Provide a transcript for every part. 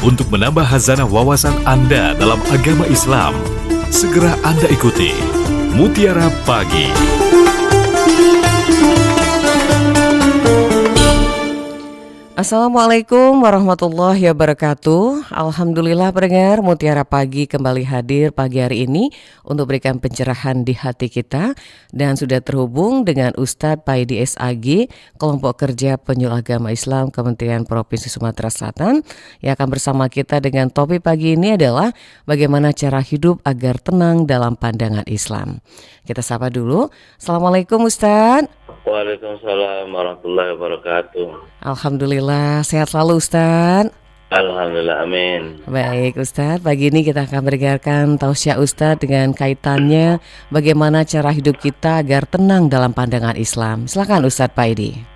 Untuk menambah khazanah wawasan Anda dalam agama Islam, segera Anda ikuti Mutiara Pagi. Assalamualaikum warahmatullahi wabarakatuh. Alhamdulillah pendengar, Mutiara Pagi kembali hadir pagi hari ini untuk berikan pencerahan di hati kita. Dan sudah terhubung dengan Ustadz Paidi SAG, Kelompok Kerja Penyuluh Agama Islam Kementerian Provinsi Sumatera Selatan, yang akan bersama kita dengan topik pagi ini adalah bagaimana cara hidup agar tenang dalam pandangan Islam. Kita sapa dulu. Assalamualaikum Ustadz. Waalaikumsalam warahmatullahi wabarakatuh. Alhamdulillah, sehat selalu Ustadz. Alhamdulillah, amin. Baik Ustadz, pagi ini kita akan mendengarkan tausiah Ustadz dengan kaitannya bagaimana cara hidup kita agar tenang dalam pandangan Islam. Silakan Ustadz Paidi.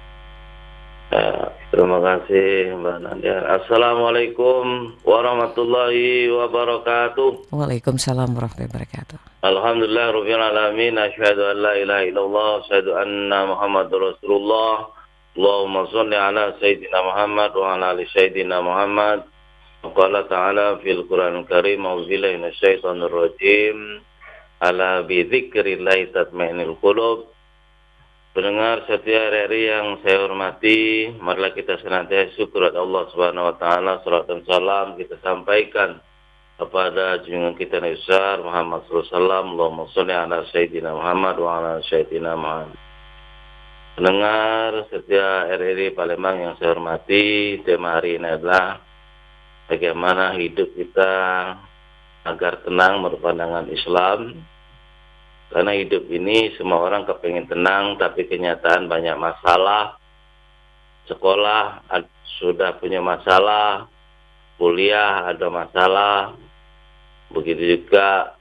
Terima kasih Mbak Nadia. Assalamualaikum warahmatullahi wabarakatuh. Waalaikumsalam warahmatullahi wabarakatuh. Alhamdulillah rabbil alamin, asyhadu an la ilaha illallah, asyhadu anna Muhammadur Rasulullah. Allahumma shalli ala sayyidina Muhammad wa ala ali sayyidina Muhammad. Qala ta'ala fil Qur'anil Karim, a'udzubillahi minasyaitonir rajim. Ala bi dzikrillah tatma'innul qulub. Pendengar setia RRI yang saya hormati, marilah kita senantiasa syukur kepada Allah Subhanahu wa taala, salawat dan salam kita sampaikan kepada junjungan kita Nabi besar Muhammad sallallahu alaihi wasallam. Allahumma shalli ala sayyidina Muhammad wa ala sayyidina Muhammad. Pendengar setia RRI Palembang yang saya hormati, tema hari ini adalah bagaimana hidup kita agar tenang menurut pandangan Islam. Karena hidup ini semua orang kepingin tenang, tapi kenyataan banyak masalah. Sekolah sudah punya masalah, kuliah ada masalah, begitu juga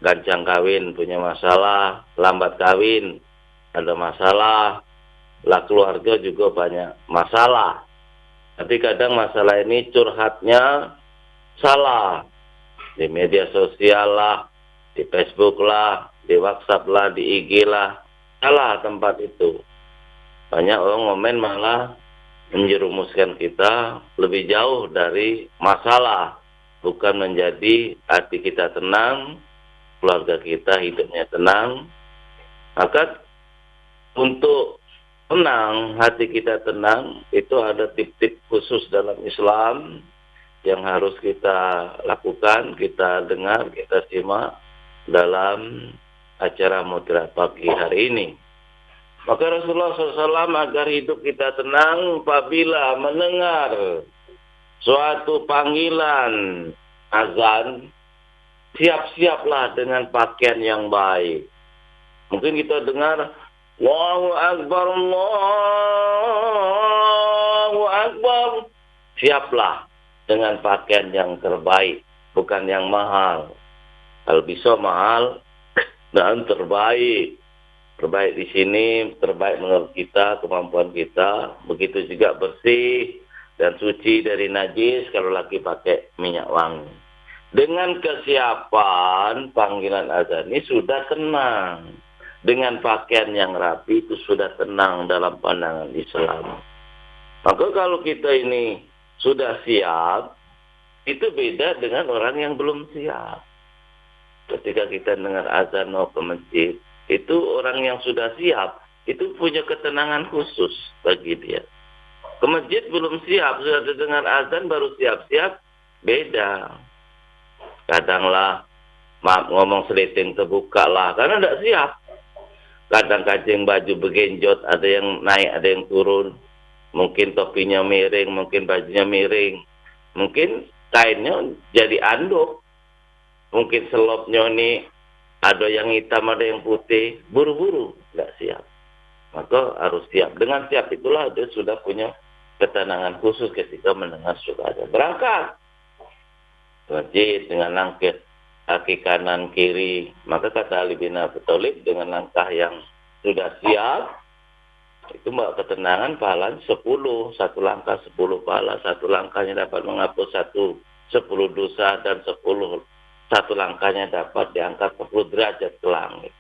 gancang kawin punya masalah, lambat kawin ada masalah, lah keluarga juga banyak masalah. Tapi kadang masalah ini curhatnya salah, di media sosial lah, di Facebook lah, di WhatsApp lah, di IG lah, salah tempat itu. Banyak orang ngomen malah menjerumuskan kita lebih jauh dari masalah, bukan menjadi hati kita tenang, keluarga kita hidupnya tenang. Maka untuk tenang, hati kita tenang, itu ada tip-tip khusus dalam Islam yang harus kita lakukan, kita dengar, kita simak dalam acara Mutiara Pagi hari ini. Maka Rasulullah SAW agar hidup kita tenang apabila mendengar suatu panggilan azan, siap-siaplah dengan pakaian yang baik. Mungkin kita dengar Allahu Akbar, Allahu Akbar. Siaplah dengan pakaian yang terbaik, bukan yang mahal. Kalau bisa mahal dan terbaik di sini, terbaik menurut kita, kemampuan kita. Begitu juga bersih dan suci dari najis kalau lagi pakai minyak wangi. Dengan kesiapan panggilan azan ini sudah tenang. Dengan pakaian yang rapi itu sudah tenang dalam pandangan Islam. Maka kalau kita ini sudah siap, itu beda dengan orang yang belum siap. Ketika kita dengar azan mau ke masjid, itu orang yang sudah siap, itu punya ketenangan khusus bagi dia. Ke masjid belum siap, sudah dengar azan baru siap-siap, beda. Kadanglah, maaf ngomong seliting terbuka lah, karena tidak siap. Kadang kacing baju bergenjot, ada yang naik, ada yang turun. Mungkin topinya miring, mungkin bajunya miring. Mungkin kainnya jadi anduk. Mungkin selopnya ini ada yang hitam, ada yang putih, buru-buru, nggak siap. Maka harus siap. Dengan siap itulah dia sudah punya ketenangan khusus ketika mendengar suara azan. Berangkat masjid dengan langkah kaki kanan kiri. Maka kata Ali bin Abi Thalib, dengan langkah yang sudah siap, itu mbak ketenangan pahala 10. Satu langkah 10 pahala. Satu langkahnya dapat menghapus 10 dosa, dan satu langkahnya dapat diangkat 10 derajat ke langit.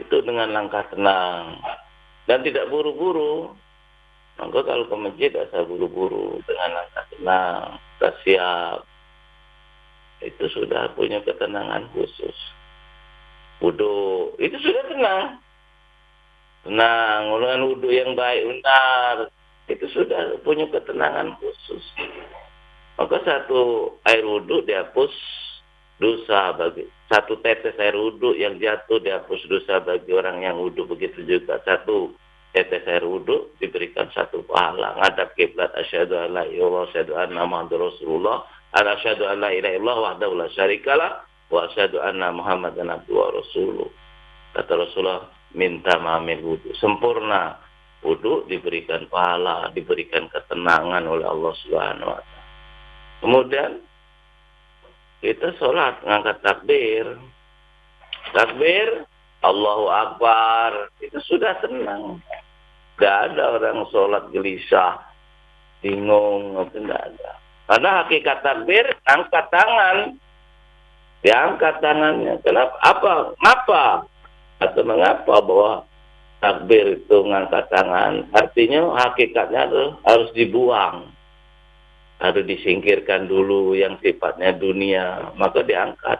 Itu dengan langkah tenang dan tidak buru-buru. Maka kalau ke masjid asal buru-buru dengan langkah tenang, kita siap, itu sudah punya ketenangan khusus. Wudhu itu sudah tenang, dengan wudhu yang baik benar, itu sudah punya ketenangan khusus. Maka satu air wudhu dihapus dosa bagi satu tetes air wudhu yang jatuh dihapus dosa bagi orang yang wudhu. Begitu juga satu tetes air wudhu diberikan satu pahala. Ngadap kiblat, asyhadu an la ilaha illallah, asyhadu anna muhammadar rasulullah, asyhadu an la ilaha illallah wahdahu la syarikalah wa asyhadu anna muhammadan abduhu wa rasuluh. Kata Rasulullah, minta mamil wudhu sempurna, wudhu diberikan pahala, diberikan ketenangan oleh Allah Subhanahu wa taala. Kemudian kita sholat ngangkat takbir, Allahu Akbar, itu sudah tenang. Tidak ada orang sholat gelisah, bingung, tidak ada. Karena hakikat takbir angkat tangan, diangkat tangannya. Kenapa? Ngapa? Atau mengapa bahwa takbir itu ngangkat tangan? Artinya hakikatnya harus dibuang, harus disingkirkan dulu yang sifatnya dunia, maka diangkat.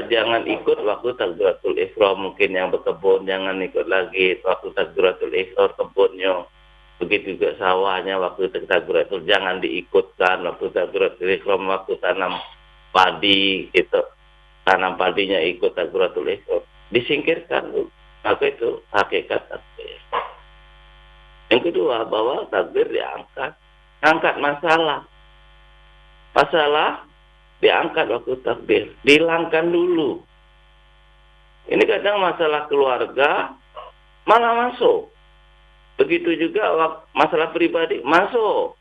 Jangan ikut waktu takbiratul ihram, mungkin yang berkebun jangan ikut lagi waktu takbiratul ihram kebunnya. Begitu juga sawahnya waktu takbiratul, jangan diikutkan waktu takbiratul ihram, waktu tanam padi itu, tanam padinya ikut takbiratul ihram, disingkirkan dulu. Maka itu hakikat takbir. Yang kedua, bahwa takbir diangkat. Angkat masalah diangkat waktu takbir. Dihilangkan dulu. Ini kadang masalah keluarga malah masuk. Begitu juga masalah pribadi masuk.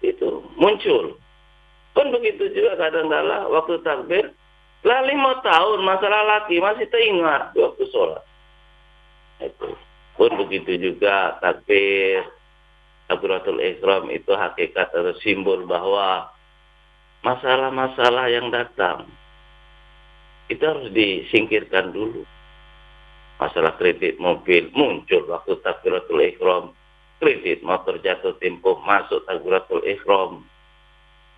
Itu muncul. Pun begitu juga kadang-kala waktu takbir. Lah 5 tahun masalah laki masih teringat waktu sholat. Itu. Pun begitu juga takbiratul ihram itu hakikat atau simbol bahwa masalah-masalah yang datang itu harus disingkirkan dulu. Masalah kredit mobil muncul waktu takbiratul ihram, kredit motor jatuh tempo masuk takbiratul ihram,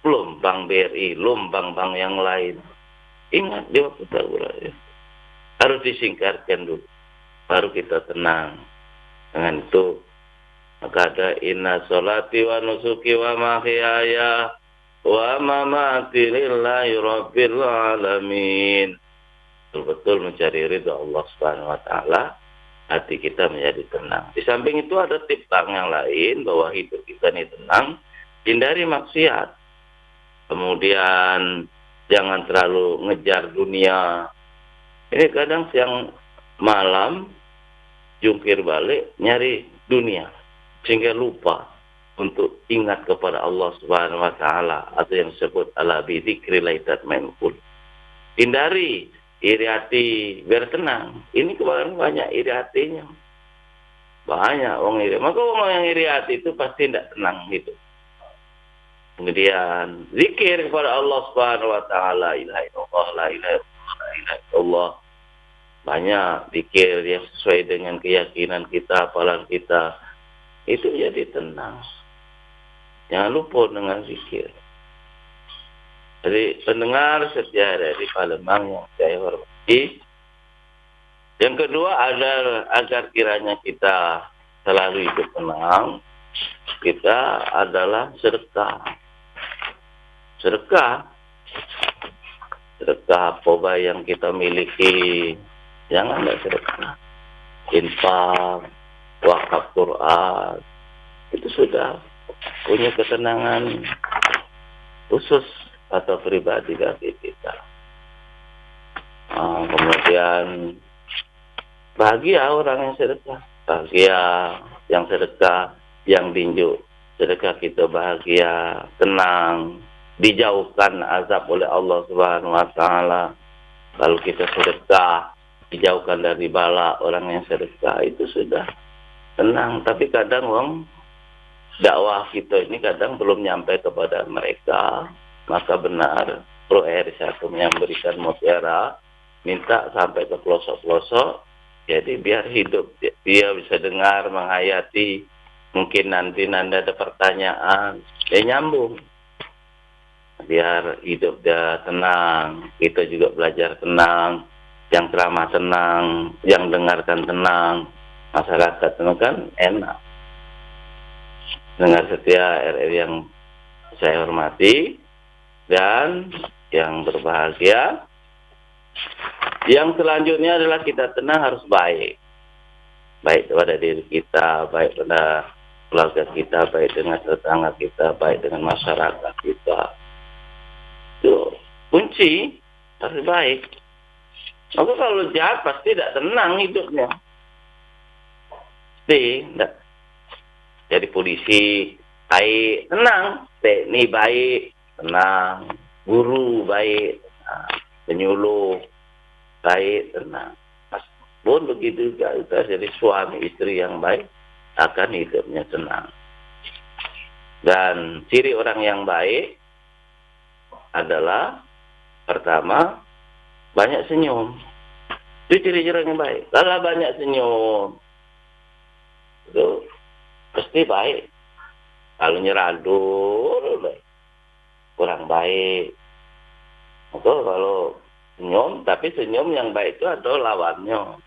belum Bank BRI, belum bank-bank yang lain. Ingat di waktu takbiratul ihram harus disingkirkan dulu, baru kita tenang. Dengan itu maka ada inna sholati wa nusuki wa mahyaya wa mamati lillahi rabbil alamin. Betul-betul mencari ridha Allah Subhanahu wa taala, hati kita menjadi tenang. Di samping itu ada tips yang lain bahwa hidup kita ini tenang, hindari maksiat. Kemudian jangan terlalu ngejar dunia. Ini kadang siang malam jungkir balik nyari dunia sehingga lupa untuk ingat kepada Allah Subhanahu wa taala, atau yang disebut ala bi dzikrillah tatmainnul. Hindari iri hati biar tenang. Ini kebanyakan banyak iri hatinya. Banyak orang iri. Maka orang yang iri hati itu pasti tidak tenang gitu. Kemudian zikir kepada Allah Subhanahu wa taala, la ilaha illallah, la ilaha illallah. Banyak zikir yang sesuai dengan keyakinan kita, hafalan kita. Itu jadi tenang. Jangan lupa dengan zikir. Jadi pendengar setia dari Palembang yang saya hormati. Yang kedua adalah agar kiranya kita selalu hidup tenang, kita adalah sedekah. Sedekah apa yang kita miliki, jangan tidak sedekah. Infak, wakaf Quran, itu sudah punya ketenangan khusus atau pribadi bagi kita. Kemudian bahagia orang yang sedekah, bahagia yang sedekah, yang tinjuk sedekah kita bahagia, tenang, dijauhkan azab oleh Allah Subhanahu wa taala. Kalau kita sedekah, dijauhkan dari bala orang yang sedekah, itu sudah tenang. Tapi kadang dakwah kita ini kadang belum nyampe kepada mereka. Maka benar Pro RI1 yang memberikan mutiara, minta sampai ke pelosok-pelosok, Jadi biar hidup, dia bisa dengar, menghayati. Mungkin nanti ada pertanyaan, nyambung. Biar hidup dia tenang, kita juga belajar tenang, yang ceramah tenang, yang dengarkan tenang, masyarakat tenang kan enak. Dengar setia RR yang saya hormati dan yang berbahagia. Yang selanjutnya adalah kita tenang harus baik. Baik pada diri kita, baik pada keluarga kita, baik dengan tetangga kita, baik dengan masyarakat kita. Itu kunci, harus baik. Maka kalau jahat pasti tidak tenang hidupnya. Tidak. Jadi polisi baik, tenang. TNI baik, tenang. Guru baik, tenang. Penyuluh baik, tenang. Pun begitu juga kita jadi suami istri yang baik, akan hidupnya tenang. Dan ciri orang yang baik adalah pertama banyak senyum. Itu ciri-ciri orang yang baik. Kalau banyak senyum itu pasti baik. Kalau nyeradul baik, kurang baik. Atau kalau senyum, tapi senyum yang baik itu adalah lawannya.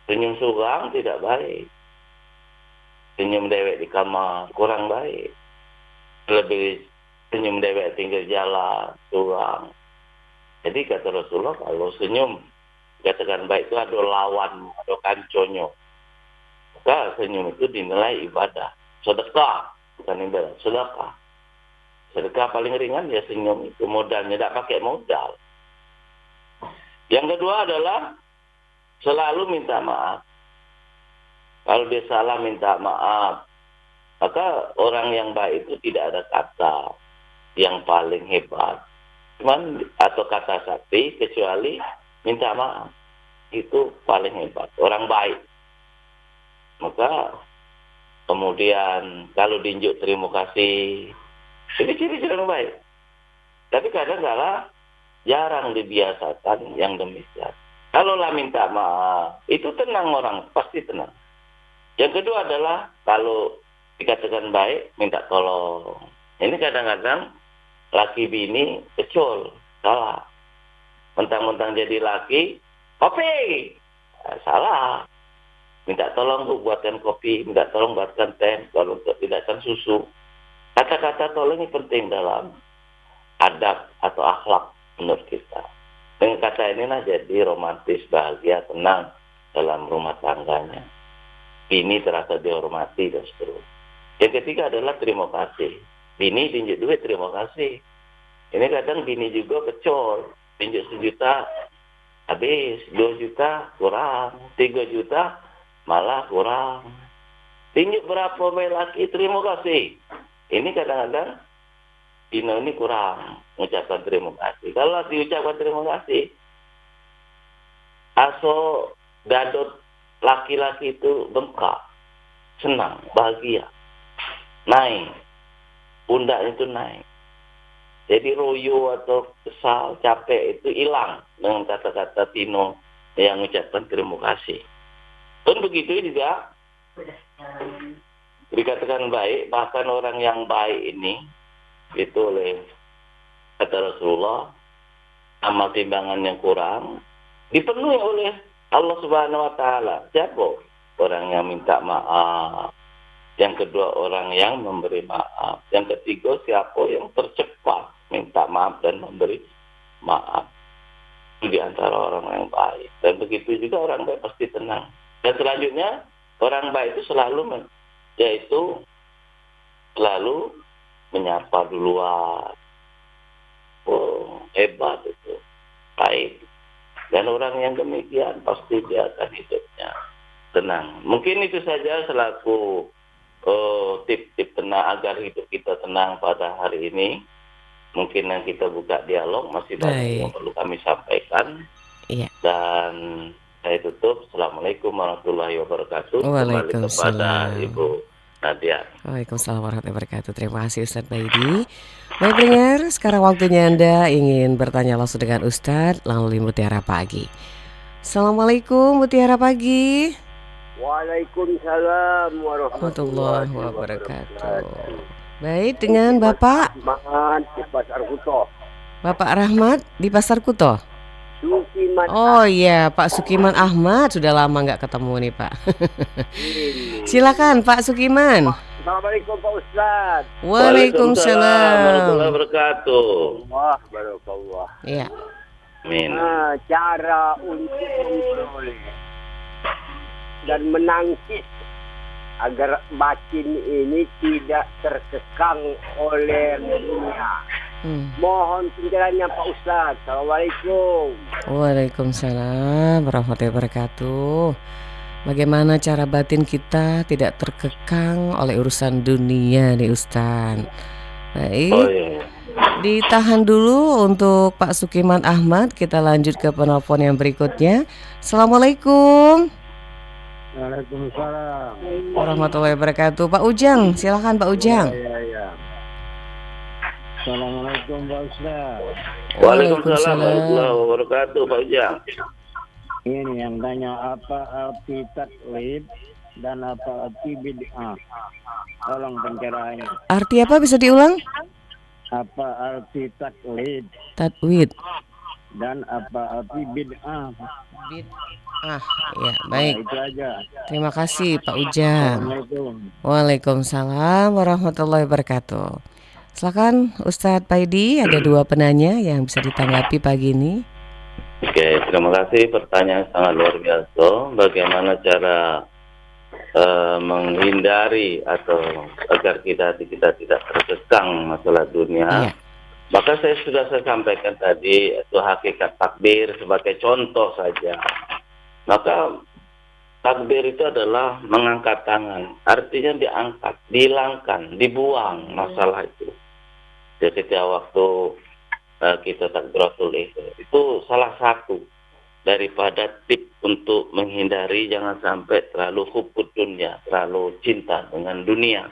Senyum suram tidak baik. Senyum dewek di kamar kurang baik. Lebih senyum dewek tinggal jalan suram. Jadi kata Rasulullah, kalau senyum katakan baik itu ada lawan, ada kanconyo. Maka senyum itu dinilai ibadah. Sedekah, bukan ibadah, sedekah. Sedekah paling ringan ya senyum itu, modalnya tidak pakai modal. Yang kedua adalah selalu minta maaf. Kalau dia salah minta maaf. Maka orang yang baik itu tidak ada kata yang paling hebat. Cuman atau kata sakti kecuali minta maaf. Itu paling hebat. Orang baik. Maka kemudian kalau diinjuk terima kasih. Ini ciri-ciri orang baik. Tapi kadang-kadang jarang dibiasakan yang demikian. Kalaulah minta maaf, itu tenang orang, pasti tenang. Yang kedua adalah kalau dikatakan baik, minta tolong. Ini kadang-kadang laki bini kecil, salah. Mentang-mentang jadi laki, kopi, salah. Minta tolong bu buatkan kopi, minta tolong buatkan teh, kalau tidakkan susu. Kata-kata tolong ini penting dalam adab atau akhlak menurut kita. Dengan kata inilah jadi romantis, bahagia, tenang dalam rumah tangganya. Bini terasa dihormati dan seterusnya. Yang ketiga adalah terima kasih. Bini tinjuk duit, terima kasih. Ini kadang bini juga kecil. Tinjuk 1 juta, habis. 2 juta, kurang. 3 juta, malah kurang. Tinjuk berapa baik laki, terima kasih. Ini kadang-kadang Dino ini kurang mengucapkan terima kasih. Kalau diucapkan terima kasih, aso dadot laki-laki itu bengkak, senang, bahagia, naik, pundaknya itu naik. Jadi royo atau kesal, capek itu hilang dengan kata-kata Tino yang mengucapkan terima kasih. Dan begitu juga dikatakan baik, bahkan orang yang baik ini itu oleh kata Rasulullah, amal timbangan yang kurang dipenuhi oleh Allah Subhanahu wa taala. Siapa? Orang yang minta maaf. Yang kedua, orang yang memberi maaf. Yang ketiga, siapa yang tercepat minta maaf dan memberi maaf. Itu di antara orang yang baik. Dan begitu juga orang baik pasti tenang. Dan selanjutnya, orang baik itu selalu menyapa duluan. Oh, hebat itu. Baik. Dan orang yang demikian pasti dia akan hidupnya tenang. Mungkin itu saja selaku tip-tip tenang agar hidup kita tenang pada hari ini. Mungkin yang kita buka dialog masih banyak yang perlu kami sampaikan. Iya. Dan saya tutup. Assalamualaikum warahmatullahi wabarakatuh. Kembali kepada Ibu Nadia. Waalaikumsalam warahmatullahi wabarakatuh. Terima kasih Ustadz Baidi. Baik pendengar, sekarang waktunya Anda ingin bertanya langsung dengan Ustadz lalu Mutiara Pagi. Assalamualaikum Mutiara Pagi. Waalaikumsalam Warahmatullahi warahmatullahi wabarakatuh. wabarakatuh. Baik, dengan Mas Bapak Ahmad di Pasar Kuto. Bapak Rahmat di Pasar Kuto. Sukiman Oh iya, Pak Sukiman Ahmad, sudah lama nggak ketemu nih Pak. ini. Silakan Pak Sukiman. Assalamualaikum Pak Ustaz. Waalaikumsalam warahmatullahi Waalaikumsalam. wabarakatuh. Wah, barakallah. Iya. Amin. Cara untuk memperoleh dan menangkis agar batin ini tidak terkekang oleh dunia. Mohon pencerahannya Pak Ustaz. Assalamualaikum. Waalaikumsalam warahmatullahi wabarakatuh. Bagaimana cara batin kita tidak terkekang oleh urusan dunia nih Ustaz? Baik. Oh iya. Ditahan dulu untuk Pak Sukiman Ahmad. Kita lanjut ke penelpon yang berikutnya. Assalamualaikum Waalaikumsalam. warahmatullahi wabarakatuh. Pak Ujang, silakan Pak Ujang. Ya. Assalamualaikum Pak Ustaz. Waalaikumsalam warahmatullahi wabarakatuh, Pak Ujang. Ini yang tanya apa arti taklid dan apa arti bid'ah. Tolong pencerahannya. Arti apa bisa diulang? Apa arti taklid Tadwid. dan apa arti bid'ah. Ya, baik. Itu aja. Terima kasih Pak Ujang. Assalamualaikum. Waalaikumsalam warahmatullahi wabarakatuh. Silakan Ustadz Paidi, ada dua penanya yang bisa ditanggapi pagi ini. Oke, terima kasih. Pertanyaan sangat luar biasa. Bagaimana cara menghindari atau agar kita tidak terkekang masalah dunia? Iya. Maka saya sampaikan tadi itu hakikat takbir sebagai contoh saja. Maka takbir itu adalah mengangkat tangan, artinya diangkat, dihilangkan, dibuang masalah itu. Jadi ketika waktu kita takbiratul ihram itu salah satu daripada tip untuk menghindari jangan sampai terlalu hubud dunia, terlalu cinta dengan dunia.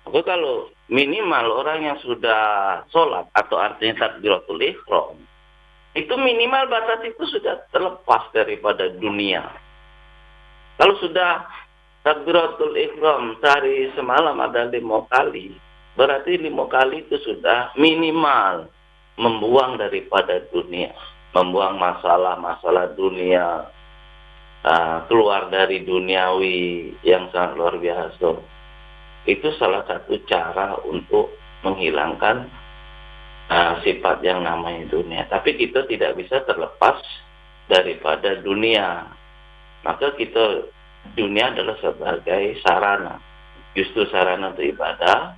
Maka kalau minimal orang yang sudah sholat atau artinya takbiratul ihram itu minimal batas itu sudah terlepas daripada dunia. Kalau sudah takbiratul ihram sehari semalam ada 5 kali, berarti 5 kali itu sudah minimal membuang daripada dunia, membuang masalah-masalah dunia, keluar dari duniawi yang sangat luar biasa. Itu salah satu cara untuk menghilangkan sifat yang namanya dunia. Tapi kita tidak bisa terlepas daripada dunia. Maka kita, dunia adalah sebagai sarana. Justru sarana untuk ibadah,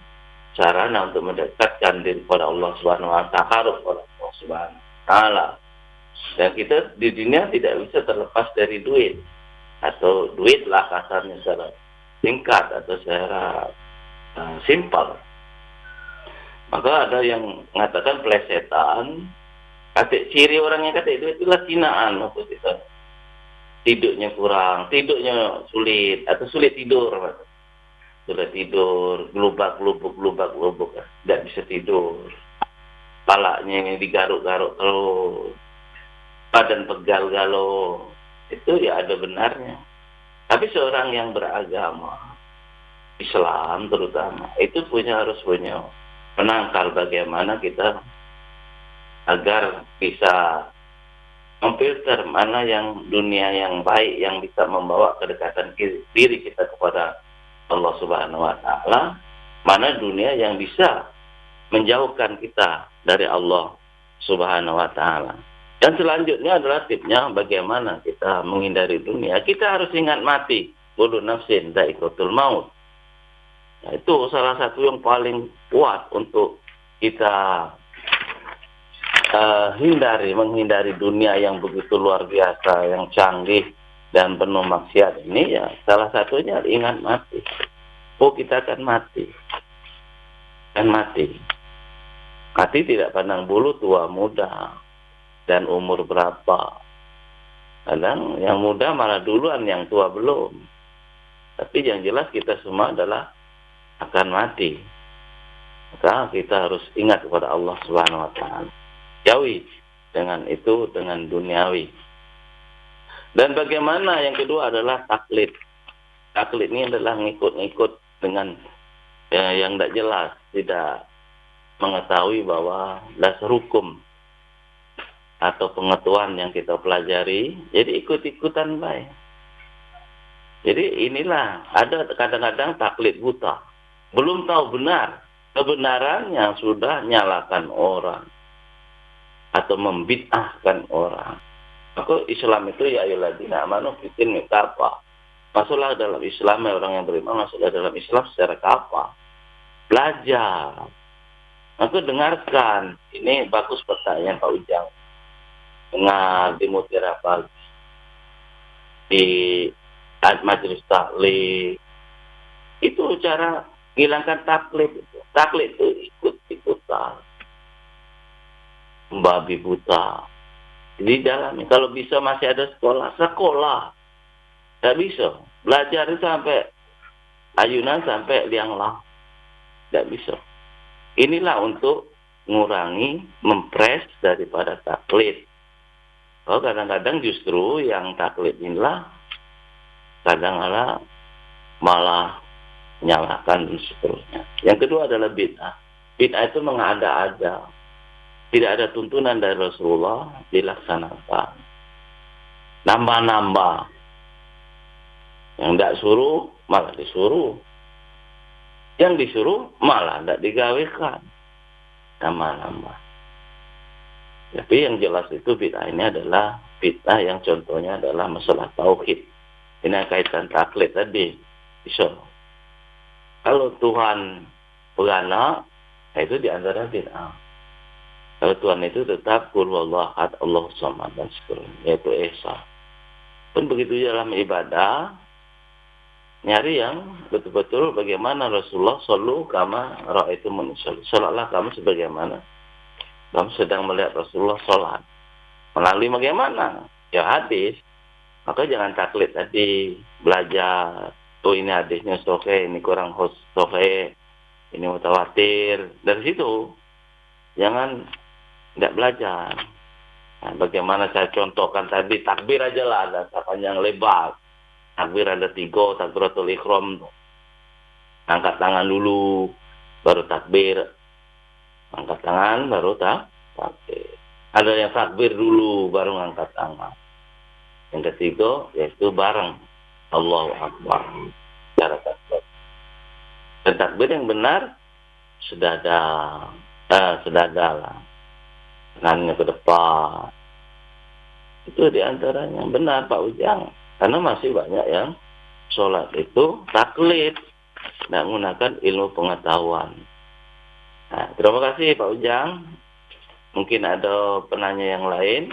sarana untuk mendekatkan diri kepada Allah Subhanahu wa ta'ala, kepada Allah Subhanahu wa ta'ala. Dan kita di dunia tidak bisa terlepas dari duit. Atau duit lah kasarnya secara singkat atau secara simpel. Maka ada yang mengatakan plesetan, ciri orang yang kata duit itulah hinaan maksud kita. Tidurnya kurang, tidurnya sulit atau sulit tidur. Sulit tidur, gelubak-gelubuk, tidak bisa tidur. Kepalanya digaruk-garuk terus, badan pegal galau, itu ya ada benarnya. Tapi seorang yang beragama, Islam terutama, itu harus punya penangkal bagaimana kita agar bisa memfilter mana yang dunia yang baik yang bisa membawa kedekatan diri kita kepada Allah Subhanahu wa ta'ala, mana dunia yang bisa menjauhkan kita dari Allah Subhanahu wa ta'ala. Dan selanjutnya adalah tipnya bagaimana kita menghindari dunia. Kita harus ingat mati, kullu nafsin dha'iqatul maut. Nah, itu salah satu yang paling kuat untuk kita menghindari dunia yang begitu luar biasa, yang canggih dan penuh maksiat ini. Ya salah satunya ingat mati. Kita akan mati. Mati tidak pandang bulu, tua muda dan umur berapa. Kadang yang muda malah duluan, yang tua belum. Tapi yang jelas kita semua adalah akan mati. Maka kita harus ingat kepada Allah Subhanahu wa ta'ala. Jauhi dengan itu, dengan duniawi. Dan bagaimana yang kedua adalah taklid. Taklid ini adalah ngikut-ngikut dengan yang tidak jelas, tidak mengetahui bahwa dasar hukum atau pengetahuan yang kita pelajari, jadi ikut-ikutan baik. Jadi inilah, ada kadang-kadang taklid buta. Belum tahu benar, kebenarannya sudah nyalakan orang atau membid'ahkan orang. Maka Islam itu ya ayyuhalladzina amanu fitin mitapa. Masuklah dalam Islam, orang yang beriman masuklah dalam Islam secara kafah. Belajar. Maka dengarkan. Ini bagus pertanyaan Pak Ujang. Dengar di Mutiara Pagi, di majelis taklim. Itu cara hilangkan taklid. Taklid itu ikut-ikutan. Babi buta. Di dalamnya, kalau bisa masih ada sekolah. Tidak bisa. Belajar itu sampai ayunan, sampai liang lah. Tidak bisa. Inilah untuk mengurangi, mempres daripada taklid. Oh, kadang-kadang justru yang taklid inilah kadang-kadang malah menyalahkan dan seterusnya. Yang kedua adalah bid'ah. Bid'ah itu mengada-ada. Tidak ada tuntunan dari Rasulullah, dilaksanakan. Nambah-nambah. Yang tidak suruh, malah disuruh. Yang disuruh, malah tidak digawekan. Nambah-nambah. Tapi yang jelas itu bid'ah ini adalah bid'ah yang contohnya adalah masalah tauhid. Ini kaitan taklid tadi. Bisa. Kalau Tuhan beranak, itu diantara bid'ah. Kalau Tuhan itu tetap qul huwallahu ahad, Allahus samad dan seterusnya, yaitu Esa. Pun begitu dalam ibadah, nyari yang betul-betul bagaimana Rasulullah sallu kama ra'aitumuni usolli. Salatlah kamu sebagaimana kamu sedang melihat Rasulullah salat. Melalui bagaimana? Ya hadis. Maka jangan taklid tadi, belajar. Oh ini hadisnya sahih, ini kurang sahih, ini mutawatir. Dari situ jangan tidak belajar. Nah, bagaimana saya contohkan tadi, takbir aja lah, ada panjang lebar. Takbir ada 3, takbiratul ihram. Angkat tangan dulu, baru takbir. Angkat tangan, baru takbir. Ada yang takbir dulu, baru angkat tangan. Yang ketiga, yaitu bareng. Allahu Akbar. Cara takbir. Dan takbir yang benar, sedada lah. Tangannya ke depan. Itu diantaranya yang benar Pak Ujang. Karena masih banyak yang sholat itu taklid, tidak menggunakan ilmu pengetahuan. Nah, terima kasih Pak Ujang. Mungkin ada penanya yang lain.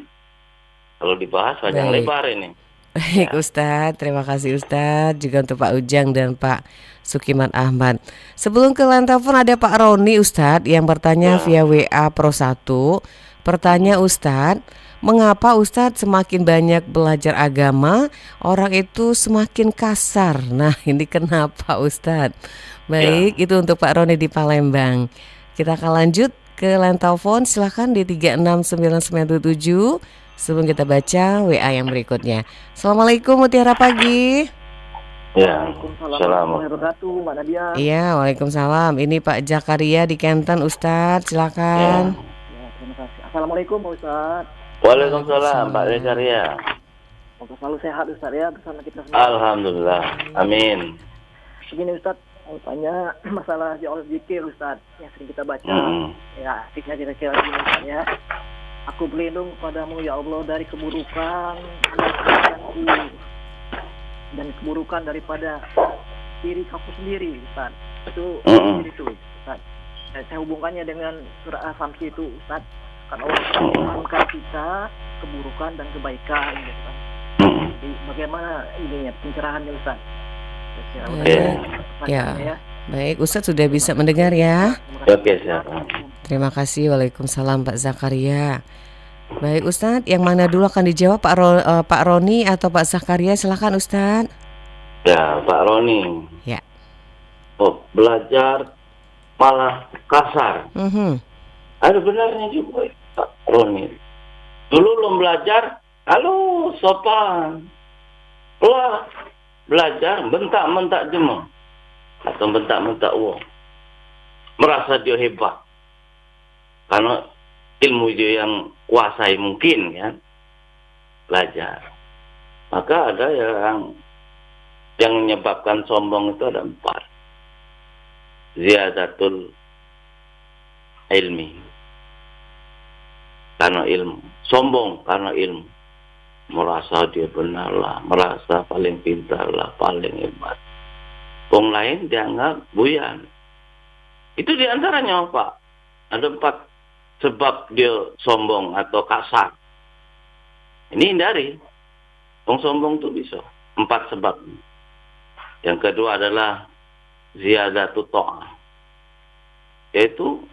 Kalau dibahas panjang lebar ini. Baik Ustadz, terima kasih Ustadz. Juga untuk Pak Ujang dan Pak Sukiman Ahmad. Sebelum ke line telepon ada Pak Roni Ustadz yang bertanya via WA Pro 1. Bertanya Ustadz, mengapa Ustadz semakin banyak belajar agama, orang itu semakin kasar? Nah ini kenapa Ustadz? Baik, itu untuk Pak Roni di Palembang. Kita akan lanjut ke line telepon, silahkan di 36997. Sebelum kita baca WA yang berikutnya. Assalamualaikum Mutiara Pagi. Ya, Assalamualaikum Mbak Nadia. Iya, waalaikumsalam. Ini Pak Zakaria di Kenten Ustadz, silakan. Ya, terima kasih. Assalamualaikum Pak Ustadz. Waalaikumsalam Pak Zakaria. Semoga selalu sehat Ustadz ya bersama kita semua. Alhamdulillah, amin. Begini Ustadz, mau tanya masalah jauh zikir Ustadz yang sering kita baca. Ya, artinya kira-kira gini Ustadz ya. Aku berlindung padamu ya Allah dari keburukan dan keburukan daripada diri aku sendiri Ustaz. Itu itu Ustaz. Dan saya hubungkannya dengan surah Al-Samsi itu Ustaz. Kan Allah menginginkan kita keburukan dan kebaikan gitu kan. Jadi bagaimana ininya pencerahannya Ustaz? Ya. Baik, Ustadz sudah bisa mendengar ya. Oke, siap. Terima kasih. Waalaikumsalam Pak Zakaria. Baik Ustadz, yang mana dulu akan dijawab Pak Roni atau Pak Zakaria? Silakan Ustadz. Ya, Pak Roni. Ya. Oh, belajar malah kasar. Ada benarnya juga Pak Roni. Dulu belum belajar Halo, sopan. Belajar, bentak-bentak jemaah. Atau bentak-bentak uang. Merasa dia hebat. Karena ilmu dia yang kuasai mungkin kan. Belajar. Maka ada yang menyebabkan sombong itu ada 4. Ziyadatul ilmi. Karena ilmu. Sombong karena ilmu. Merasa dia benar lah. Merasa paling pintar lah. Paling hebat. Orang lain dianggap buyan. Itu diantaranya Pak. Ada 4 sebab dia sombong atau kasar. Ini hindari. Orang sombong itu bisa. 4 sebab. Yang kedua adalah ziyadatu ta'ah. Yaitu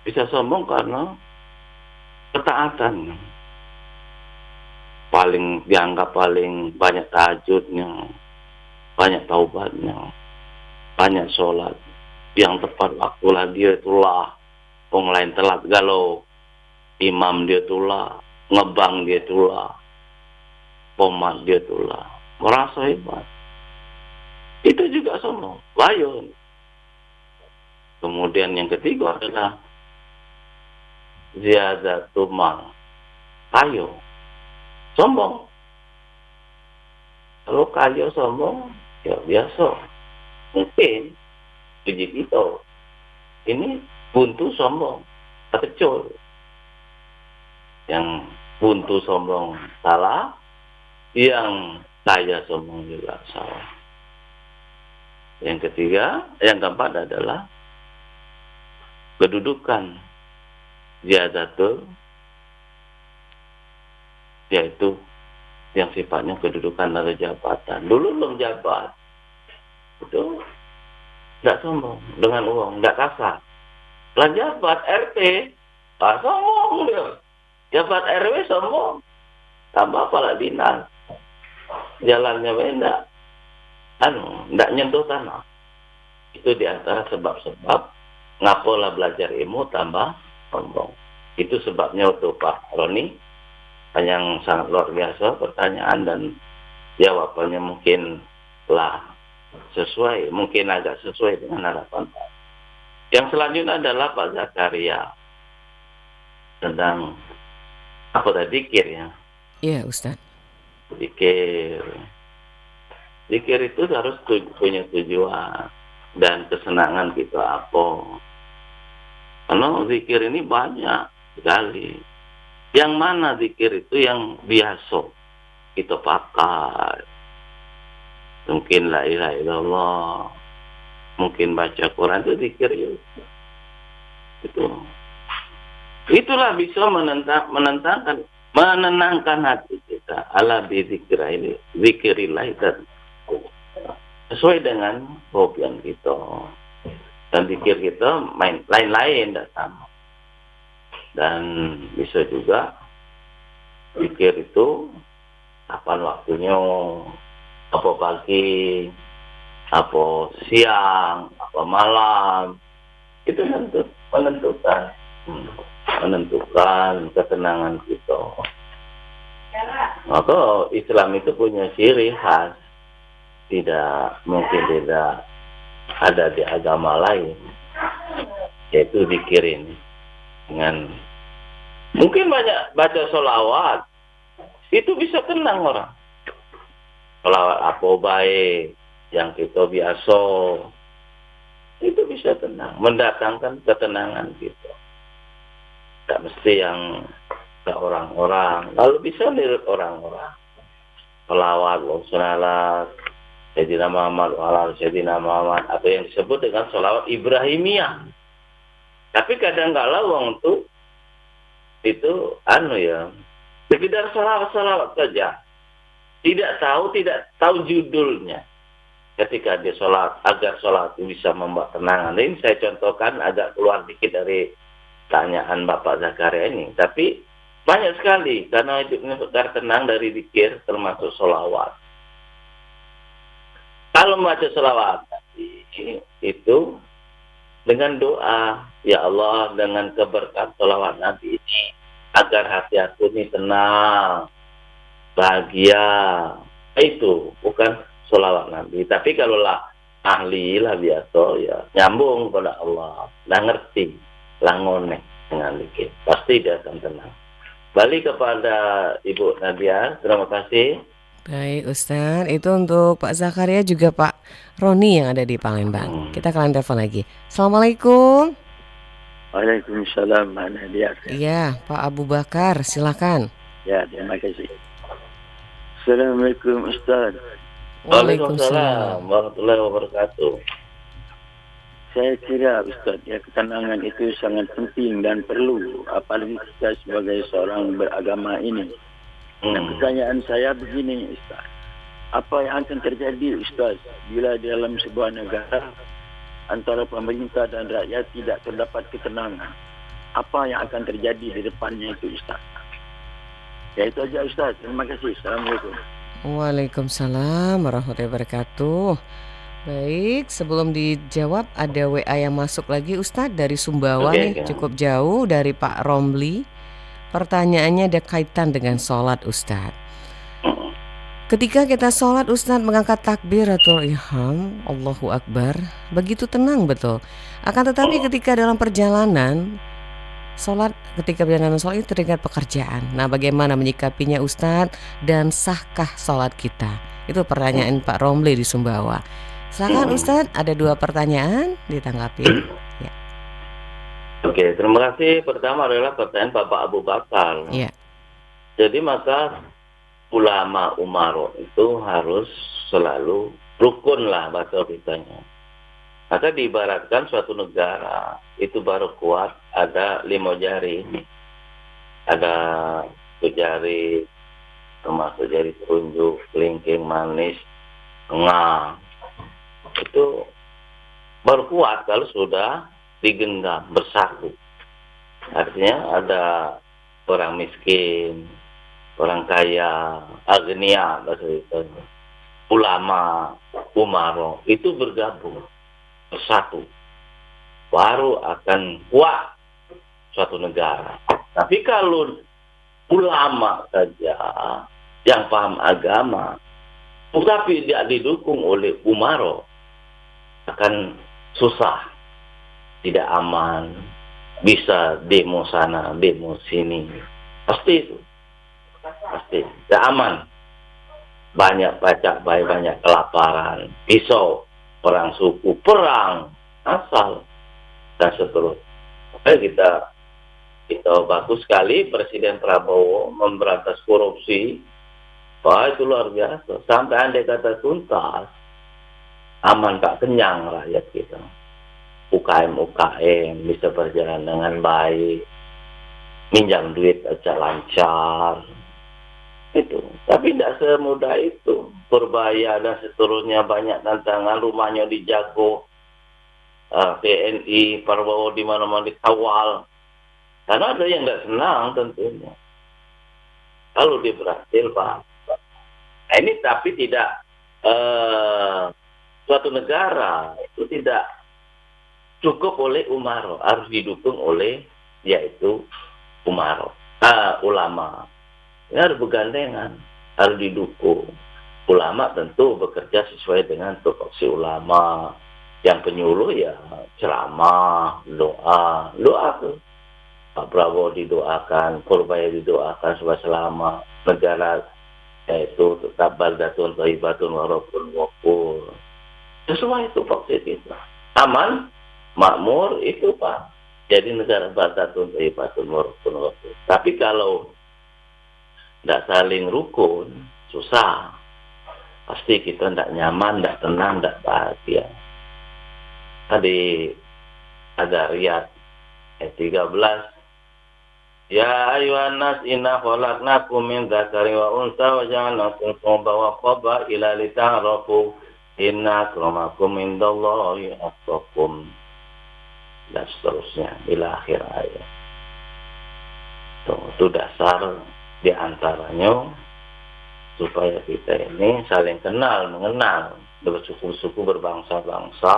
bisa sombong karena ketaatan. Dianggap paling banyak tahajudnya, banyak taubatnya, banyak sholat. Yang tepat waktulah dia itulah. Orang lain telat galau. Imam dia itulah. Ngebang dia itulah. Pomat dia itulah. Merasa hebat. Itu juga sombong. Layu. Kemudian yang ketiga adalah ziyadatul mal. Kayo. Sombong. Kalau kayo sombong, ya biasa. Mungkin puji kita. Ini buntu sombong. Kecil. Yang buntu sombong salah. Yang kaya sombong juga salah. Yang ketiga, yang keempat adalah kedudukan ziyadatul, yaitu yang sifatnya kedudukan atau jabatan. Dulu belum jabat, itu tidak sombong dengan uang, tidak kasar. Setelah jabat RT, sombong dia. Jabat RW sombong, tambah pala dinas, jalannya beda, tidak nyentuh tanah. Itu diantara sebab-sebab ngapalah belajar ilmu tambah sombong. Itu sebabnya untuk Pak Roni yang sangat luar biasa pertanyaan dan jawabannya mungkin lah sesuai, mungkin agak sesuai dengan harapan Pak. Yang selanjutnya adalah Pak Zakaria tentang apa tadi zikir ya. Iya Ustaz. Zikir itu harus punya tujuan dan kesenangan kita apa. Karena zikir ini banyak sekali. Yang mana zikir itu yang biasa kita pakai. Mungkin la ilaha illallah, mungkin baca Quran itu zikir juga. Itulah bisa menenangkan hati kita. Ala bi zikrillah itu sesuai dengan hobian kita. Dan zikir kita lain-lain tidak sama. Dan bisa juga zikir itu kapan waktunya, apa pagi, apa siang, apa malam, itu menentukan ketenangan kita. Maka Islam itu punya ciri khas, mungkin tidak ada di agama lain, yaitu zikir ini. Dengan mungkin banyak baca sholawat, itu bisa tenang orang. Sholawat apa baik yang kita biasa, itu bisa tenang, mendatangkan ketenangan kita. Tak mesti yang ke orang-orang, lalu bisa niru orang-orang. Sholawat wa Sayyidina Muhammad wa Sayyidina Muhammad, atau yang disebut dengan sholawat Ibrahimiyah. Tapi kadang-kala wong itu sekedar sholawat saja. Tidak tahu judulnya. Ketika dia sholat, agar sholat itu bisa membawa tenangan. Ini saya contohkan agak keluar dikit dari tanyaan Bapak Zakaria ini. Tapi banyak sekali, karena hidupnya tenang dari zikir termasuk sholawat. Kalau membaca sholawat itu dengan doa, ya Allah, dengan keberkahan sholawat Nabi ini, agar hati aku ini tenang, bahagia. Itu bukan sholawat Nabi. Tapi kalau lah ahli lah biasa ya nyambung pada Allah, lah ngerti, lah ngonek dengan dikit, pasti dia akan tenang. Balik kepada Ibu Nadia, terima kasih. Baik Ustadz, itu untuk Pak Zakaria juga Pak Roni yang ada di Palembang. Kita kalian telepon lagi. Assalamualaikum. Waalaikumsalam, Mbak Nadia. Iya, Pak Abu Bakar, silakan. Ya, terima kasih. Assalamualaikum Ustaz. Waalaikumsalam warahmatullahi wabarakatuh. Saya kira Ustaz, ya ketenangan itu sangat penting dan perlu, apalagi kita sebagai seorang beragama ini. Nah, pertanyaan saya begini Ustaz, apa yang akan terjadi Ustaz bila dalam sebuah negara antara pemerintah dan rakyat tidak terdapat ketenangan? Apa yang akan terjadi di depannya itu Ustaz? Ya itu aja Ustaz, terima kasih. Assalamualaikum. Waalaikumsalam warahmatullahi wabarakatuh. Baik, sebelum dijawab ada WA yang masuk lagi Ustadz dari Sumbawa nih, cukup jauh dari Pak Romli. Pertanyaannya ada kaitan dengan sholat Ustadz. Ketika kita sholat Ustadz mengangkat takbiratul ihram, Allahu Akbar, begitu tenang betul. Akan tetapi ketika dalam perjalanan sholat, ketika perjalanan sholat itu teringat pekerjaan. Nah, bagaimana menyikapinya Ustadz dan sahkah sholat kita? Itu pertanyaan Pak Romli di Sumbawa. Silakan Ustadz, ada 2 pertanyaan, ditanggapi. Ya. Oke, terima kasih. Pertama adalah pertanyaan Bapak Abu Bakar. Ya. Jadi maka ulama umaro itu harus selalu rukun lah bahasa kitanya. Maka diibaratkan suatu negara itu baru kuat ada 5 jari. Ada 1 jari, termasuk jari telunjuk, kelingking, manis, tengah. Itu baru kuat kalau sudah digenggam bersatu. Artinya ada orang miskin, orang kaya, agnia, bahasa itu, ulama, umaro itu bergabung bersatu, baru akan kuat suatu negara. Tapi kalau ulama saja yang paham agama, tetapi tidak didukung oleh umaro, akan susah, tidak aman, bisa demo sana, demo sini, pasti itu, pasti tidak aman, banyak pacak bayi, banyak kelaparan, pisau, perang suku, perang asal, dan seterusnya. Kita bagus sekali Presiden Prabowo memberantas korupsi, wah itu luar biasa, sampai andai kata tuntas, aman tak kenyang rakyat kita. UKM bisa berjalan dengan baik, minjam duit aja lancar, itu. Tapi tidak semudah itu. Berbahaya dan seterusnya, banyak tantangan. Rumahnya dijago, TNI, Prabowo di mana-mana dikawal. Karena ada yang nggak senang tentunya. Kalau dia berhasil, Pak. Nah, ini tapi tidak suatu negara itu tidak cukup oleh umaro, harus didukung oleh yaitu ulama. Ini harus bergandengan, harus didukung. Ulama tentu bekerja sesuai dengan tupoksi ulama. Yang penyuluh ya ceramah, doa tuh. Pak Prabowo didoakan, Purbaya didoakan supaya selama negara yaitu tetap baldatun thayyibatun warabun ghafur. Sesuai itu fokus kita. Aman, makmur itu Pak. Jadi negara baldatun thayyibatun warabun ghafur. Tapi kalau tidak saling rukun, susah. Pasti kita tidak nyaman, tidak tenang, tidak bahagia. Tadi ada Riyad ayat 13. Ya ayuhan nas inna khalaqnakum min dzakari wa unsa wa ja'alnakum syu'uban wa qabaila lita'arafu inna akramakum indallahi atqakum. Dan seterusnya ila akhir ayat. Itu dasar di antaranya supaya kita ini saling kenal, mengenal, bersuku-suku berbangsa-bangsa,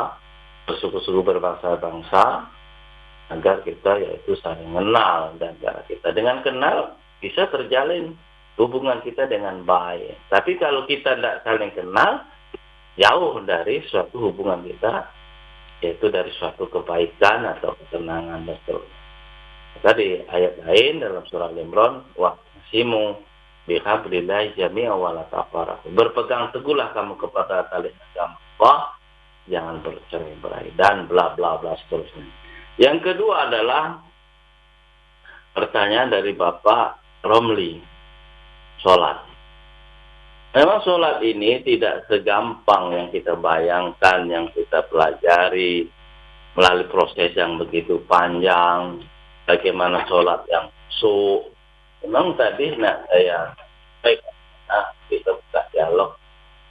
agar kita yaitu saling mengenal, dan cara kita dengan kenal bisa terjalin hubungan kita dengan baik. Tapi kalau kita tidak saling kenal, jauh dari suatu hubungan kita, yaitu dari suatu kebaikan atau ketenangan dan seterusnya. Tadi ayat lain dalam surah Al-Imran, wa'tasimu bihablillahi jami'an wa la tafarraqu. Berpegang teguhlah kamu kepada tali agama Allah, jangan bercerai-berai dan bla bla bla seterusnya. Yang kedua adalah pertanyaan dari Bapak Romli, sholat. Memang sholat ini tidak segampang yang kita bayangkan, yang kita pelajari melalui proses yang begitu panjang. Bagaimana sholat yang khusyuk. Memang tadi saya kita buka dialog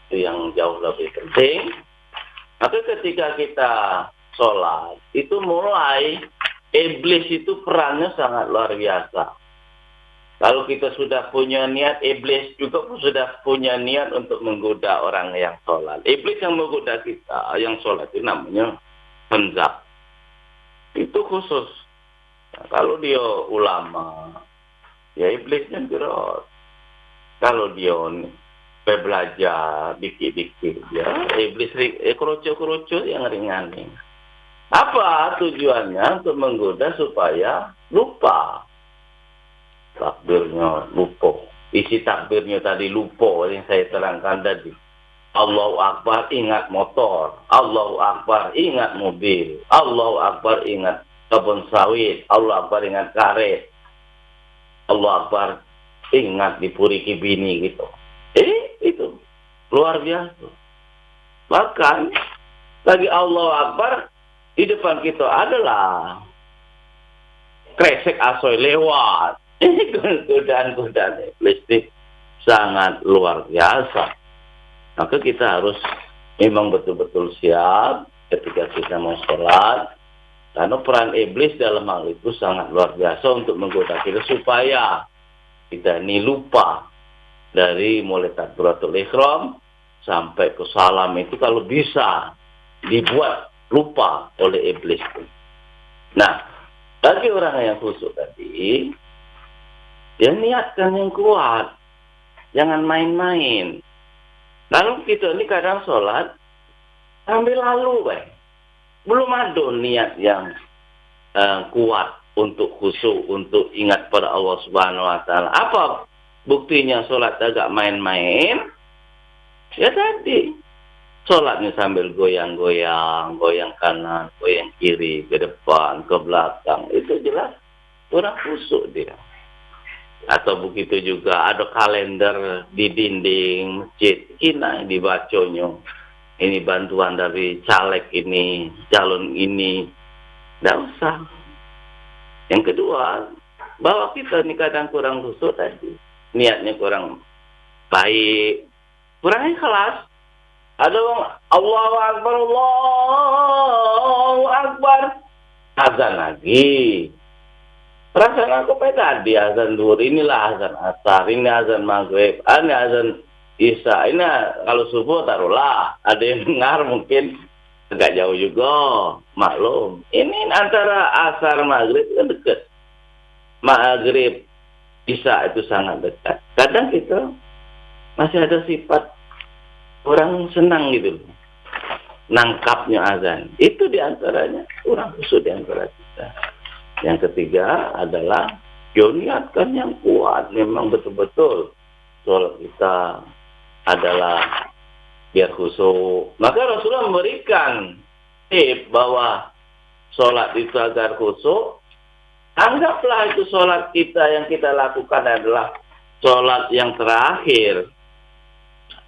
itu yang jauh lebih penting. Maka ketika kita sholat, itu mulai iblis itu perannya sangat luar biasa. Kalau kita sudah punya niat, iblis juga sudah punya niat untuk menggoda orang yang sholat. Iblis yang menggoda kita, yang sholat itu namanya penzak. Itu khusus. Nah, kalau dia ulama, ya iblisnya berat. Kalau dia belajar dikit-dikit, ya iblis keroco-keroco yang ringan. Apa tujuannya? Untuk menggoda supaya lupa. Takbirnya lupa. Isi takbirnya tadi lupa yang saya terangkan tadi. Allahu Akbar ingat motor. Allahu Akbar ingat mobil. Allahu Akbar ingat kebun sawit. Allahu Akbar ingat karet. Allahu Akbar ingat dipuriki bini gitu. Itu luar biasa. Bahkan lagi Allahu Akbar di depan kita adalah kresek asoy lewat. Ini godaan-godaan iblis sangat luar biasa. Maka kita harus memang betul-betul siap ketika kita mau sholat. Karena peran iblis dalam hal itu sangat luar biasa untuk menggoda kita supaya kita ini lupa dari mulai takbiratul ihram sampai ke salam itu kalau bisa dibuat lupa oleh iblis. Nah, bagi orang yang khusyuk tadi, ya niatkan yang kuat. Jangan main-main. Lalu kita ini kadang sholat sambil lalu, baik. Belum ada niat yang kuat untuk khusyuk, untuk ingat pada Allah Subhanahu Wa Taala. Apa buktinya sholat agak main-main? Ya tadi, sholatnya sambil goyang-goyang, goyang kanan, goyang kiri, ke depan, ke belakang. Itu jelas kurang khusyuk dia. Atau begitu juga ada kalender di dinding masjid, ini dibacanya. Ini bantuan dari caleg ini, calon ini. Tidak usah. Yang kedua, bahwa kita ini kadang kurang khusyuk tadi. Niatnya kurang baik. Kurang ikhlas. Ada Allahu Akbar, Allahu Akbar. Azan lagi. Perasaan aku tadi azan zuhur, inilah azan asar, ini azan maghrib, ini azan isya, ini kalau subuh taruhlah, ada yang dengar mungkin agak jauh juga, maklum. Ini antara asar maghrib kan dekat, maghrib isya itu sangat dekat. Kadang kita masih ada sifat orang senang gitu, nangkapnya azan. Itu diantaranya kurang khusyuk diantara kita. Yang ketiga adalah niatkan yang kuat, memang betul-betul sholat kita adalah biar khusyuk. Maka Rasulullah memberikan tip bahwa sholat itu agar khusyuk. Anggaplah itu sholat kita yang kita lakukan adalah sholat yang terakhir.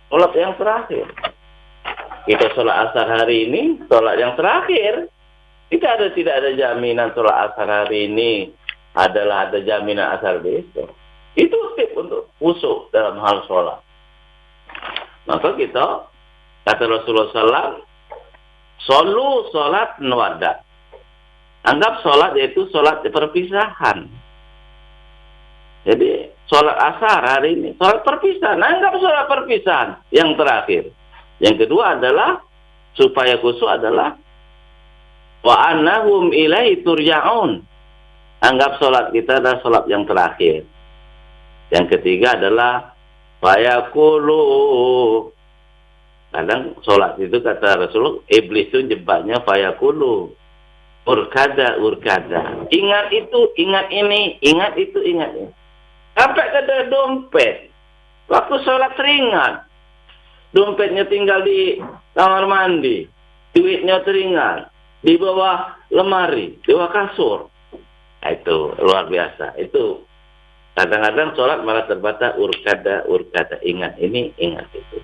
Sholat yang terakhir. Kita sholat asar hari ini, sholat yang terakhir. Tidak ada jaminan sholat asar hari ini adalah ada jaminan asar besok. Itu tip untuk khusyuk dalam hal sholat. Maka kita, kata Rasulullah SAW, solu sholat nuwadat. Anggap sholat yaitu sholat perpisahan. Jadi sholat asar hari ini, sholat perpisahan. Anggap sholat perpisahan yang terakhir. Yang kedua adalah, supaya khusyuk adalah, wa annahum ilaihi turja'un. Anggap sholat kita adalah sholat yang terakhir. Yang ketiga adalah fayaqulu. Kadang sholat itu kata Rasulullah, iblis itu jebaknya fayaqulu. Urkada. Ingat itu, ingat ini, ingat itu, ingat ini. Sampai ada dompet. Waktu sholat teringat. Dompetnya tinggal di kamar mandi. Duitnya teringat. Di bawah lemari, di bawah kasur. Nah, itu luar biasa. Itu kadang-kadang sholat malah terbatas urkada. Ingat ini, ingat itu.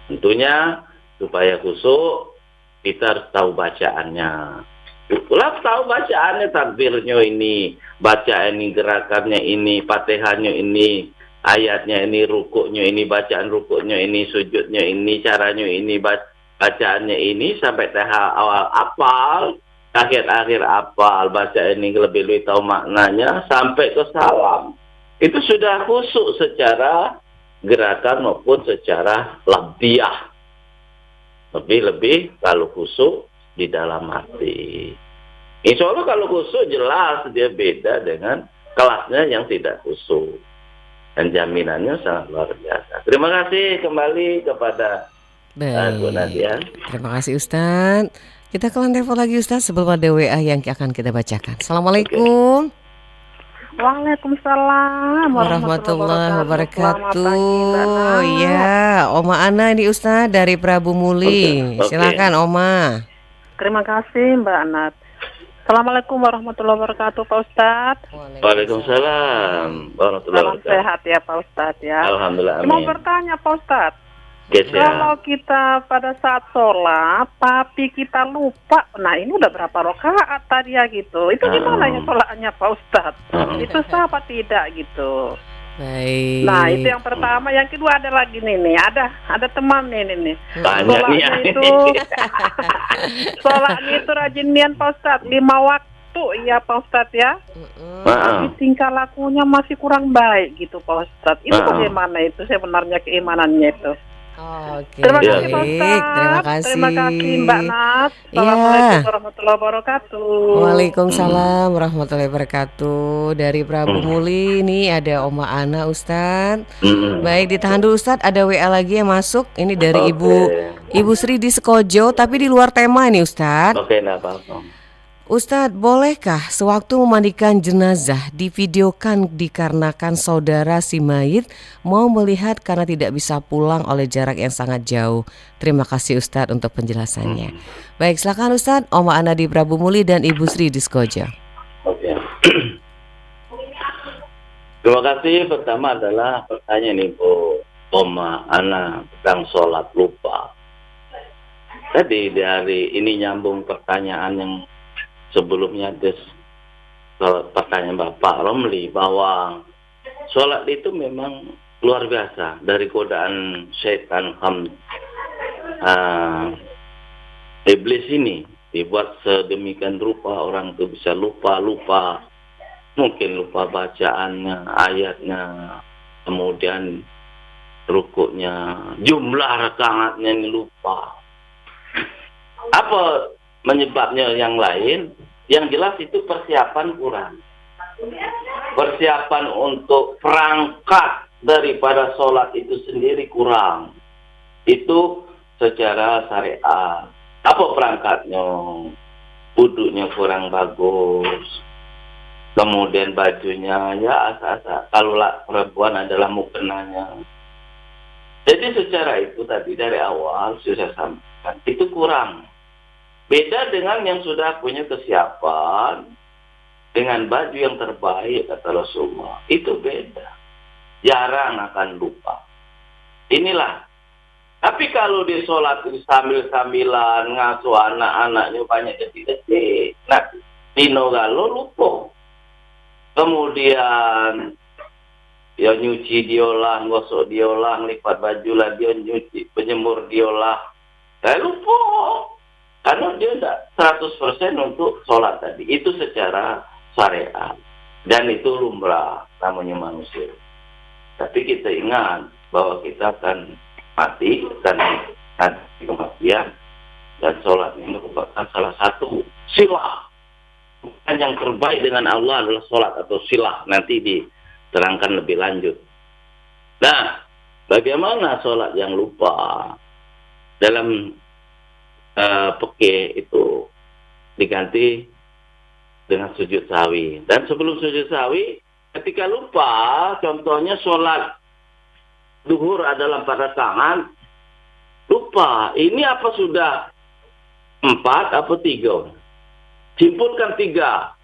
Tentunya supaya khusyuk, kita harus tahu bacaannya. Ulah tahu bacaannya, takbirnya ini, bacaan ini, gerakannya ini, fatihahnya ini, ayatnya ini, rukuknya ini, bacaan rukuknya ini, sujudnya ini, caranya ini, bacaannya ini, sampai tahap awal apal, akhir-akhir apal, baca ini lebih tahu maknanya, sampai ke salam. Itu sudah khusyuk secara gerakan maupun secara lafziah. Lebih-lebih kalau khusyuk di dalam hati. Insya Allah kalau khusyuk jelas dia beda dengan kelasnya yang tidak khusyuk. Dan jaminannya sangat luar biasa. Terima kasih kembali kepada Bu Nadia. Terima kasih Ustaz. Kita ke telepon lagi Ustaz sebelum ada WA yang akan kita bacakan. Assalamualaikum. Waalaikumsalam warahmatullahi wabarakatuh. Ya, Oma Ana ini Ustaz dari Prabu Muli. Silakan Oma. Terima kasih Mbak Anat. Assalamualaikum warahmatullahi wabarakatuh Pak Ustadz. Waalaikumsalam warahmatullahi wabarakatuh. Salam sehat ya Pak Ustadz ya. Alhamdulillah, amin. Mau bertanya Pak Ustadz, Yes, kalau kita pada saat sholat tapi kita lupa, nah ini udah berapa rakaat tadi ya gitu, itu gimana ya sholatnya Pak Ustadz? Itu sah apa tidak gitu? Baik. Nah itu yang pertama. Yang kedua ada lagi nih ada teman nih. Banyak Sholatnya itu rajinian Pak Ustadz, 5 waktu ya Pak Ustadz ya. Tapi tingkah lakunya masih kurang baik gitu Pak Ustadz. Itu bagaimana itu sebenarnya keimanannya itu? Oke. Terima kasih Pak Ustadz. Terima kasih. Terima kasih Mbak Nat. Assalamualaikum warahmatullahi wabarakatuh. Waalaikumsalam warahmatullahi wabarakatuh. Dari Prabu Muli ini ada Oma Ana Ustadz. Baik, ditahan dulu Ustadz. Ada WA lagi yang masuk. Ini dari Ibu Sri di Sekojo, tapi di luar tema ini Ustadz. Oke, enggak apa-apa. Ustadz, bolehkah sewaktu memandikan jenazah divideokan dikarenakan saudara si mayit mau melihat karena tidak bisa pulang oleh jarak yang sangat jauh? Terima kasih Ustadz untuk penjelasannya. Baik, silakan Ustadz. Oma Ana di Prabu Muli dan Ibu Sri di Sekojo. Oke. Terima kasih. Pertama adalah pertanyaan Ibu Oma Ana tentang sholat lupa. Tadi dari ini nyambung pertanyaan yang sebelumnya pertanyaan Bapak Romli bahwa sholat itu memang luar biasa dari godaan setan iblis ini dibuat sedemikian rupa orang itu bisa lupa mungkin lupa bacaannya, ayatnya, kemudian rukuknya, jumlah rakaatnya ini lupa. Apa menyebabnya yang lain? Yang jelas itu persiapan kurang. Persiapan untuk perangkat daripada sholat itu sendiri kurang. Itu secara syariat. Apa perangkatnya? Wudhunya kurang bagus. Kemudian bajunya ya asa-asa. Kalau perempuan adalah mukenanya. Jadi secara itu tadi dari awal sudah saya sampaikan. Itu kurang. Beda dengan yang sudah punya kesiapan dengan baju yang terbaik kata Rasulullah. Itu beda. Jarang akan lupa. Inilah. Tapi kalau di sholat sambil-sambilan ngasuh anak-anaknya banyak kecil-kecil. Nah, Dino Galo lupa. Kemudian ya nyuci diolah, gosok diolah, lipat baju lah dia nyuci, penjemur diolah. Saya lupa. Karena dia tidak 100% untuk sholat tadi. Itu secara syariat. Dan itu lumrah namanya manusia. Tapi kita ingat bahwa kita akan mati dan nanti kematian. Dan sholat ini merupakan salah satu silah. Bukan yang terbaik dengan Allah adalah sholat atau silah. Nanti diterangkan lebih lanjut. Nah, bagaimana sholat yang lupa? Dalam fikih itu diganti dengan sujud sahwi. Dan sebelum sujud sahwi, ketika lupa, contohnya sholat duhur adalah 4 rakaat, lupa. Ini apa sudah 4 apa 3? Simpulkan 3.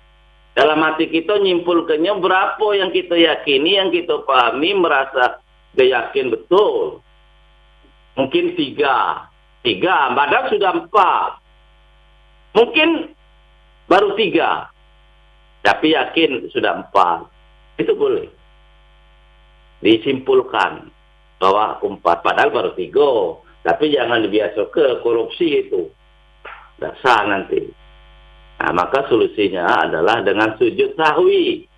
Dalam hati kita nyimpulkannya berapa yang kita yakini, yang kita pahami, merasa yakin betul. Mungkin 3, padahal sudah 4. Mungkin baru 3, tapi yakin sudah 4. Itu boleh disimpulkan bahwa 4, padahal baru 3. Tapi jangan dibiasa ke korupsi itu. Tidak sah nanti. Nah, maka solusinya adalah dengan sujud sahwi.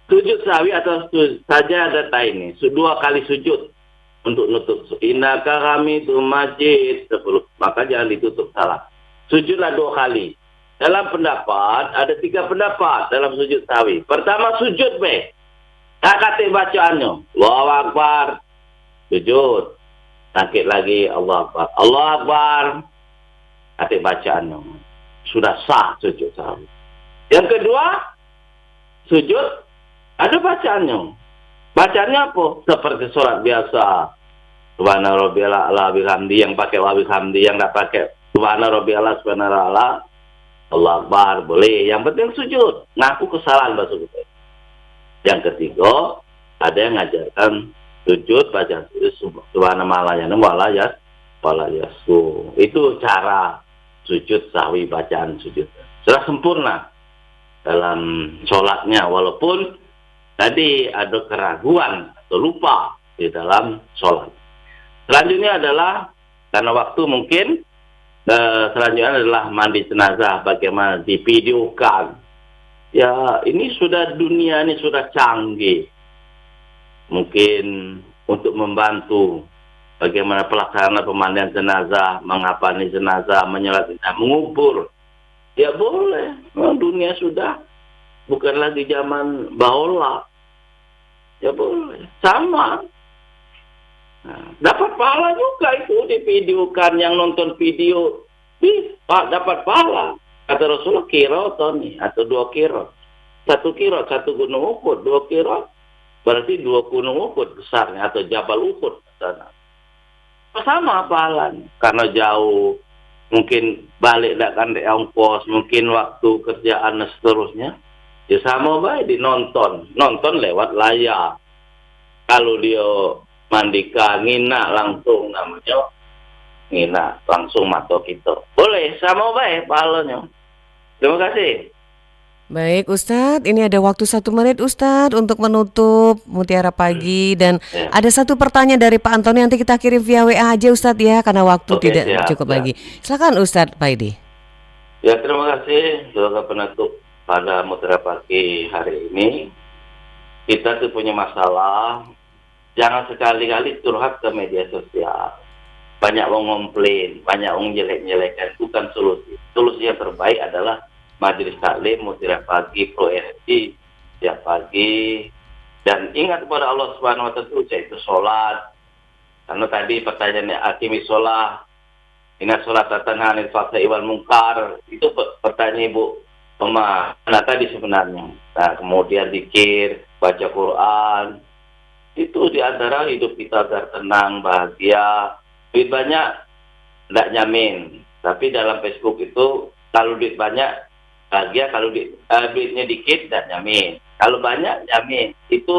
Sujud sahwi atau saja data ini. 2 kali sujud untuk nutup. Innaka hamidum majid. Maka jangan ditutup salah. Sujudlah 2 kali. Dalam pendapat, ada 3 pendapat dalam sujud sahwi. Pertama sujud be. Tak kata bacaannya. Allahu Akbar. Sujud. Sakit lagi. Allah Akbar. Allah Akbar. Kata bacaannya. Sudah sah sujud sahwi. Yang kedua, sujud ada bacaannya. Bacaannya apa? Seperti sholat biasa. Subhana rabbiyal a'la bihamdi, yang pakai wa bihamdi, yang enggak pakai subhana rabbiyal a'la subhana a'la. Allah Akbar boleh. Yang penting sujud. Ngaku kesalahan bahasa kita. Yang ketiga, ada yang ngajarkan sujud baca subhana ma'alayana wala yasu. Itu cara sujud sahwi, bacaan sujud. Sudah sempurna dalam sholatnya, walaupun tadi ada keraguan atau lupa di dalam sholat. Selanjutnya adalah, karena waktu mungkin, selanjutnya adalah mandi jenazah, bagaimana divideokan. Ya, ini sudah dunia ini sudah canggih. Mungkin untuk membantu bagaimana pelaksanaan pemandian jenazah, mengapani jenazah, menyolatkan, mengubur. Ya boleh. Nah, dunia sudah bukan lagi zaman baola. Ya boleh. Sama. Nah, dapat pahala juga itu divideokan, yang nonton video. Dapat pahala. Kata Rasulullah, kirot atau 2 kirot. 1 kirot, 1 gunung Uhud. 2 kirot, berarti 2 gunung Uhud besarnya, atau Jabal Uhud sana. Sama pahalanya, karena jauh, mungkin balik tak kan di ongkos, mungkin waktu kerjaan dan seterusnya, ya sama baik dinonton, nonton lewat layar. Kalau dia mandikan, nginak langsung, namanya nginak langsung mata kita, boleh, sama baik pahalanya. Terima kasih. Baik Ustadz, ini ada waktu 1 menit Ustadz untuk menutup Mutiara Pagi. Dan ada 1 pertanyaan dari Pak Antoni, nanti kita kirim via WA aja Ustadz ya, karena waktu tidak cukup lagi. Silakan Ustadz Paidi. Ya, terima kasih sebagai penutup pada Mutiara Pagi hari ini. Kita tuh punya masalah, jangan sekali-kali curhat ke media sosial. Banyak orang ngomplain, banyak orang jelek-jelekan, bukan solusi. Solusi yang terbaik adalah Majelis Taklim Mutiara Pagi Pro RRI setiap pagi, dan ingat kepada Allah Subhanahu wa Ta'ala, yaitu sholat. Karena tadi pertanyaannya akimi sholat, ingat sholat tanha anil fahsya'i wal munkar, itu pertanyaan Ibu Oma. Nah tadi sebenarnya. Nah kemudian zikir, baca Quran, itu diantara hidup kita agar tenang, bahagia. Duit banyak tidak nyamin, tapi dalam Facebook itu kalau duit banyak bahagia, kalau duitnya dikit tidak nyamin. Kalau banyak nyamin, itu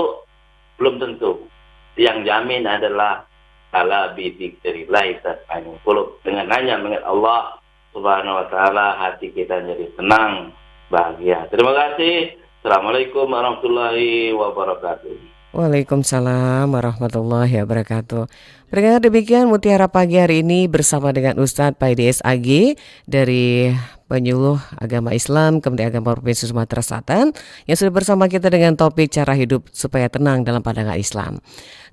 belum tentu. Yang jamin adalah ala bidzikrillah tatma'innul qulub. Dengan hanya mengingat Allah Subhanahu wa Ta'ala, hati kita jadi tenang, bahagia. Terima kasih. Assalamualaikum warahmatullahi wabarakatuh. Waalaikumsalam warahmatullahi wabarakatuh. Pendengar, demikian Mutiara Pagi hari ini bersama dengan Ustadz Paidi SAG dari penyuluh agama Islam Kementerian Agama Provinsi Sumatera Selatan yang sudah bersama kita dengan topik cara hidup supaya tenang dalam pandangan Islam.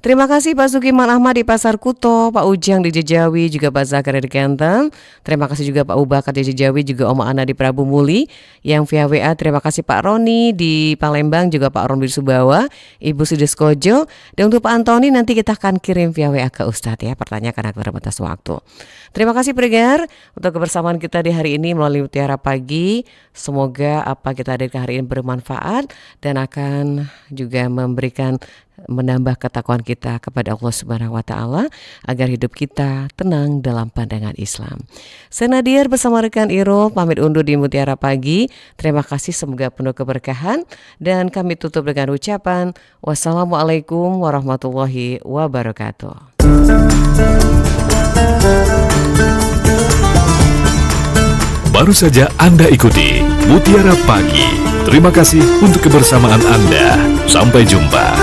Terima kasih Pak Sukiman Ahmad di Pasar Kuto, Pak Ujang di Jejawi, juga Pak Zakaria di Kenten. Terima kasih juga Pak Ubakar di Jejawi, juga Oma Ana di Prabu Muli yang via WA. Terima kasih Pak Roni di Palembang, juga Pak Ron di Subawa, Ibu Sudeskojo. Dan untuk Pak Antoni nanti kita akan kirim via WA ke Ustadz ya, pertanyaan karena terbatas waktu. Terima kasih pendengar untuk kebersamaan kita di hari ini melalui Mutiara Pagi. Semoga apa kita hadirkan hari ini bermanfaat dan akan juga menambah ketakwaan kita kepada Allah Subhanahu wa taala agar hidup kita tenang dalam pandangan Islam. Saya Nadir bersama rekan Irul pamit undur di Mutiara Pagi. Terima kasih, semoga penuh keberkahan dan kami tutup dengan ucapan wassalamualaikum warahmatullahi wabarakatuh. Baru saja Anda ikuti Mutiara Pagi. Terima kasih untuk kebersamaan Anda. Sampai jumpa.